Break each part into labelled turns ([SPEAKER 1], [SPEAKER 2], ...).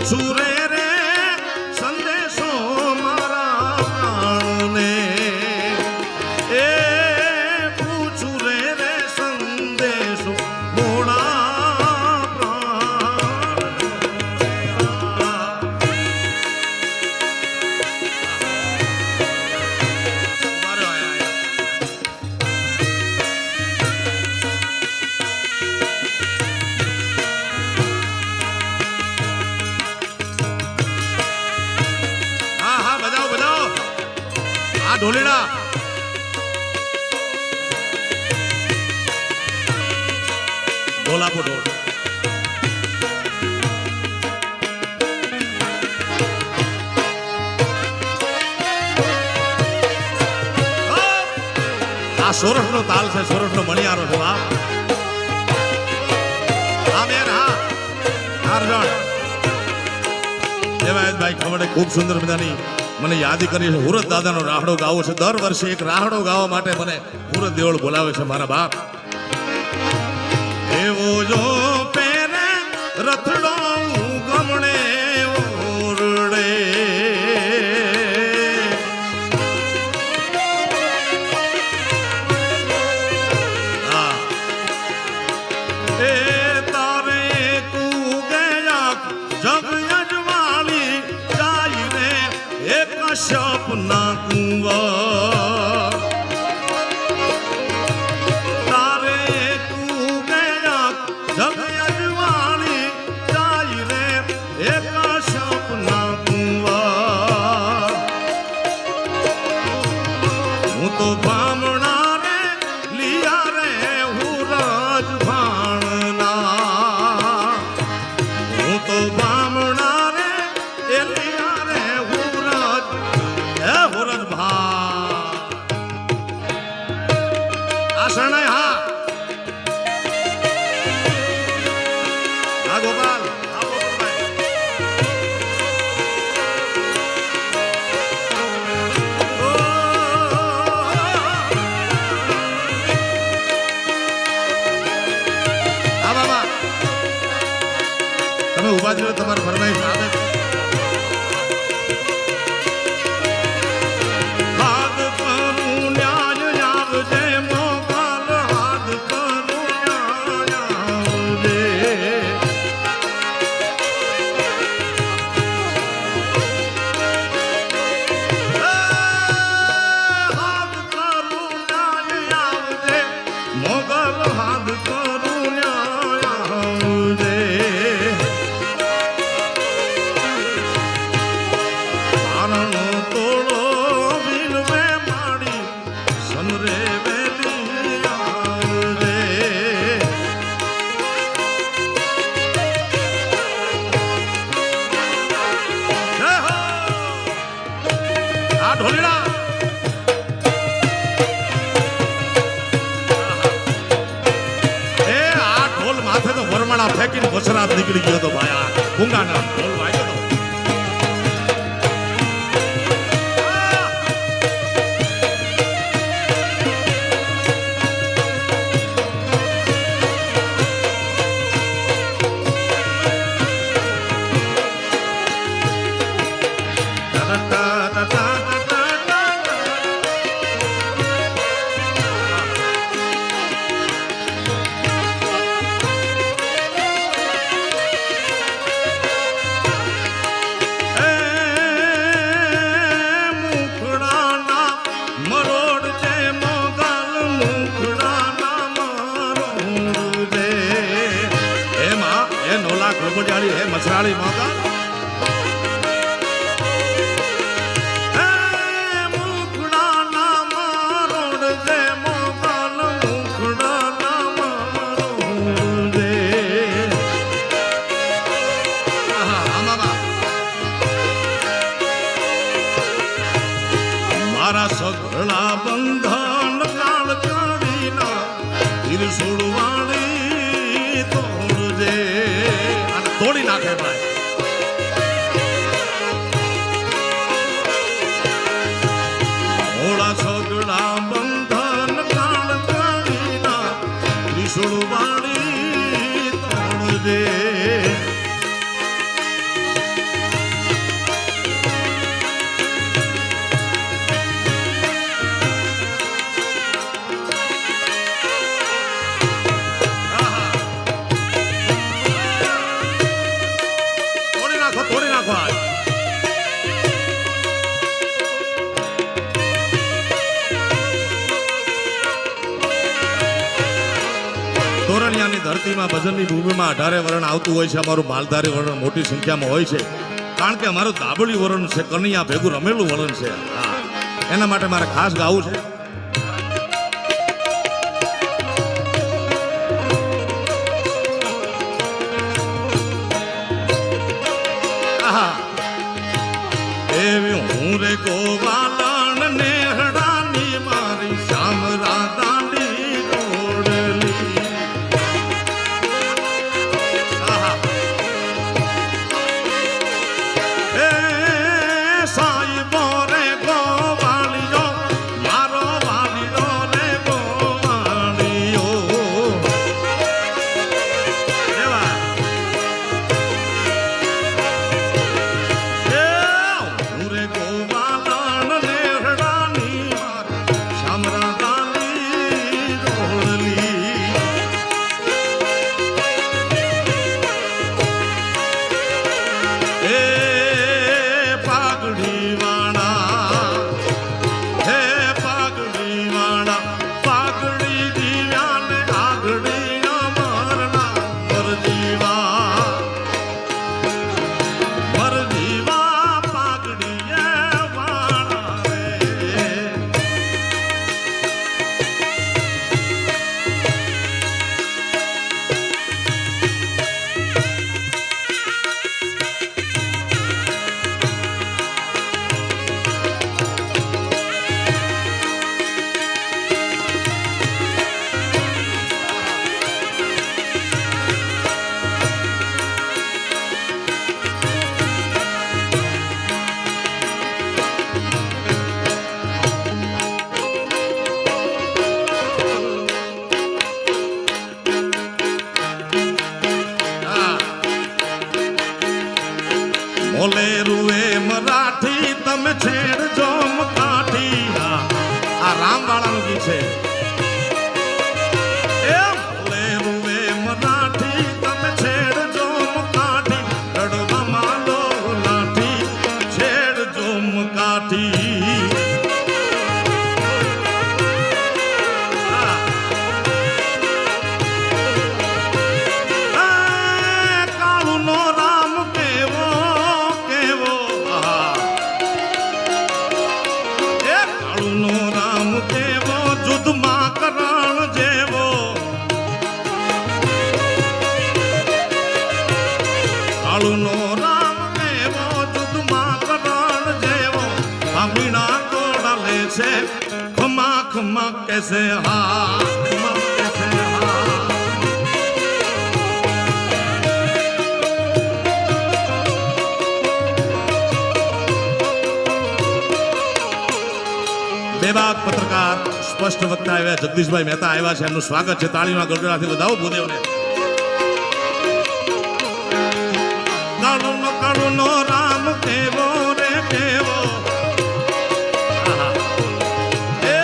[SPEAKER 1] પૂછું રે રે સંદેશો મારા પ્રાણને એ પૂછું રે રે સંદેશો મોડા પ્રાણ ઢોલેડા ઢોલાપો ઢોલ આ સોરઠ નો તાલ છે સોરઠ નો મણિયારો છે બાપ હા બેન હા અર્જણ દેવાયતભાઈ ખવડે ખૂબ સુંદર મજાની મને યાદ કરી છે હુરત દાદાનો રાહડો ગાવો છે દર વર્ષે એક રાહડો ગાવા માટે મને હુરત દેવળ બોલાવે છે મારા બાપ એવો જો પેરે રથડો ગમણે ઓરડે એ તારે કુગયા જગ યજવાળી જાય રે એક સપના કુંવા તારે કુગયા જગ યજવાળી જાય રે એક સપના કુંવા હું તો ભામણા રે લિયા રે હું રાજ ભાણના હું તો ભામણા રે એ લિયા રે હું રાજ હે હુરજ ભા આ શરણાઈ હા ગોપાલ તમે ઉભા છો તમારે ફરમાઈશ આવે હાથ કરું ન્યાય આવજે મોગલ હાથ કરું ન્યાય આવજે હાથ કરું ન્યાય આવજે મોગલ હાથ કરું ન્યાય આવજે તોડો વિલવે માડી સમરે વેલી આવજે આ ઢોલીડા એ આ ઢોલ માથે તો વરમાળા ફેંકીને વસરાત નીકળી ગયો તો ભાઈ આ ભૂંગાના ઢોલ વાગ્યો તો હે મસરાળી મોગલ મુખડા ના મારોડ દે મોગલ મુખડા ના મારોડ દે મારા સગળા બંધન કાળ કાઢીના ત્રિશુળવાળી તોડજે તોડી નાખે ભાઈ મોડા સગળા બંધન કાળ કાઢીના ત્રિશુળવાળી તોડજે તોરણિયાની ધરતીમાં ભજનની ભૂમિમાં 18 વરણ આવતું હોય છે. અમારું માલધારી વરણ મોટી સંખ્યામાં હોય છે, કારણ કે અમારું દાબળી વરણ છે, કનૈયા ભેગું રમેલું વરણ છે. હા, એના માટે મારે ખાસ ગાવું છે. એવી હું રે ગોવાલણ નેહડાની મારી શ્યામ રાધાની ગોડલી. એ સાઈબો રે ગોવાળિયો, મારો વાલિયો રે ગોવાળિયો. એવા મોલેરુએ મરાઠી તમે છેડજો મકાઠી. આ રામવાળાનું ગીત છે. એ મોલેરુએ મરાઠી તમે છેડજો મકાઠી, રડવામાં લો લાઠી છેડજો મકાઠી. કાળુનો રામ દેવો દૂધમાં કરણ જેવો, આમીણા તોડા લે છે ખમા ખમા કેસે હા, ખમા કેસે હા. બેબાદ પત્રકાર સ્પષ્ટ વક્તા આવ્યા જગદીશભાઈ મહેતા આવ્યા છે. એમનું સ્વાગત છે. તાળીના ગળગળાથી વધાવો ભૂદેવને. કાળુનો કાળુનો રામ કેવો રે કેવો, એ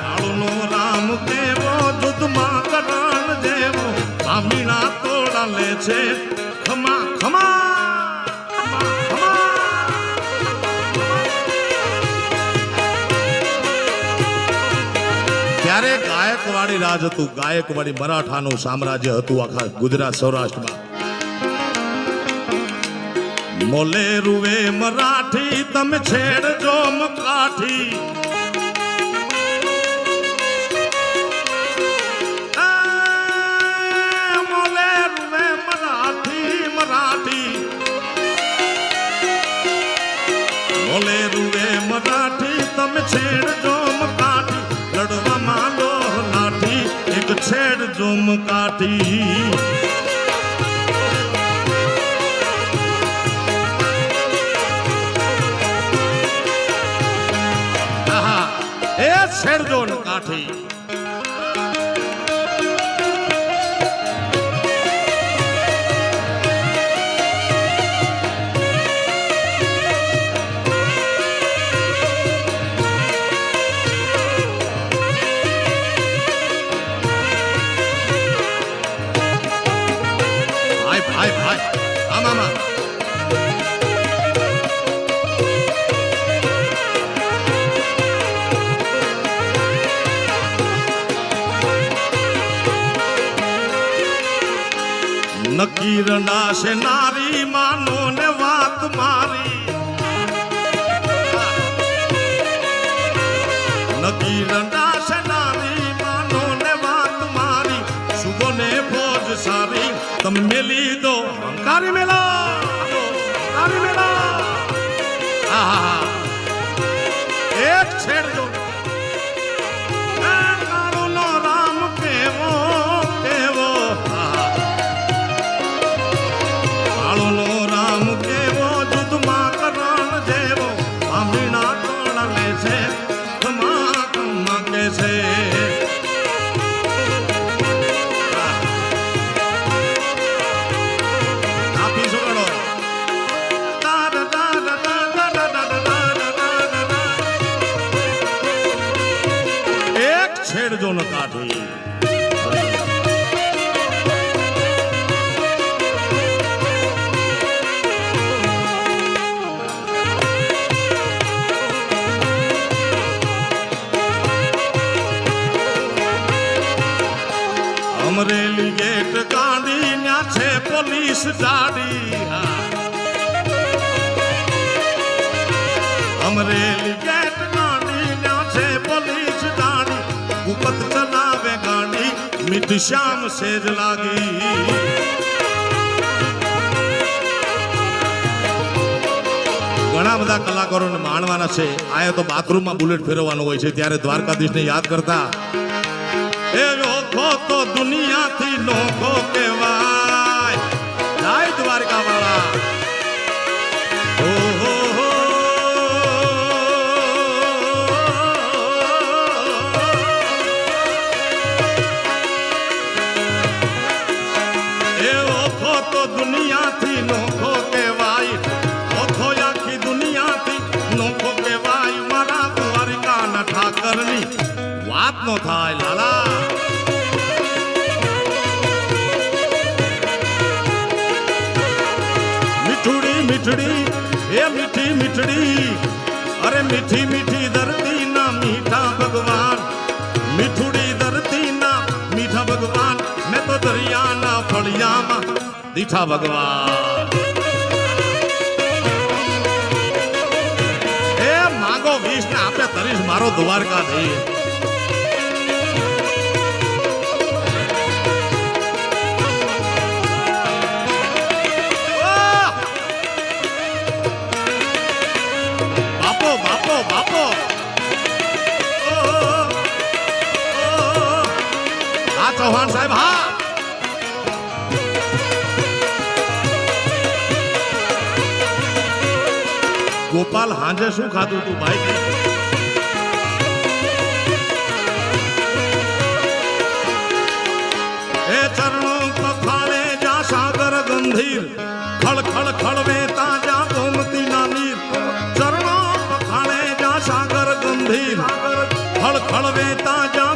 [SPEAKER 1] કાળુનો રામ કેવો દૂધમાં કરણ જેવો, આમીણા તોડા લે છે ખમા ખમા. ત્યારે ગાયકવાડી રાજ હતું. ગાયકવાડી મરાઠાનું સામ્રાજ્ય હતું આખા ગુજરાત સૌરાષ્ટ્રમાં. મોલેરુએ મરાઠી તમે છેડજો મકાઠી, મોલેરુએ મરાઠી મરાઠી, મોલેરુએ મરાઠી તમે છેડજો મકાઠી, લડવામાં લો લાઠી એક છેડજો મકાઠી. એ છેડજો કાઠી. ભાઈ ભાઈ આમાં નક્કી રંડાશે નારી માનો ને વાત મારી નક્કી રંડાશે નારી માનો ને વાત મારી શુભો ને ફોજ સારી તમે મેલી દો કારી મેલા કારી મેલા આહા એક છેડજો કાળો નો રામ કેવો કેવો કાળો નો રામ કેવો જુદમાં કરણ જેવો આમીના કોણ લે છે ખમા ખમા કે છે આપી છોડો એક છેડજો ન કાઢી અમરેલી ગેટ કાઢી ન્યા છે પોલીસ જાડી અમરેલી ગેટ કાઢી ન્યા છે પોલીસ જાડી ઉપત ચલાવે ગાડી મીઠી શ્યામ સેજ લાગી ઘણા બધા કલાકારોને માણવાના છે આયા તો બાથરૂમમાં બુલેટ ફેરવવાનો હોય છે ત્યારે દ્વારકાધીશને યાદ કરતા એ ઓખો તો દુનિયાથી નોખો કહેવાય જય દ્વારકા વાળા એ ઓખો તો દુનિયાથી નોખો કહેવાય ઓખો આખી દુનિયાથી નોખો કહેવાય મારા દ્વારકાના ઠાકરની વાત નો થાય લાલા મીઠડી એ મીઠી મીઠડી અરે મીઠી મીઠી ધરતી ના મીઠા ભગવાન મીઠુડી ધરતી ના મીઠા ભગવાન મેં તો દરિયાના ફળિયામાં દીઠા ભગવાન એ માંગો 20 ને આપે 30 મારો દ્વારકા થઈ બાપો આ ચૌહાણ સાહેબ હા ગોપાલ હાંજે શું ખાધું તું ભાઈ એ ચરણો પખાળે જા સાગર ગંભીર ખળ ખળ ખળવે તાજા ગોમતી ના નીર ચરણો પખાળે જા સાગર ગંભીર ખળ ખળવે તાજા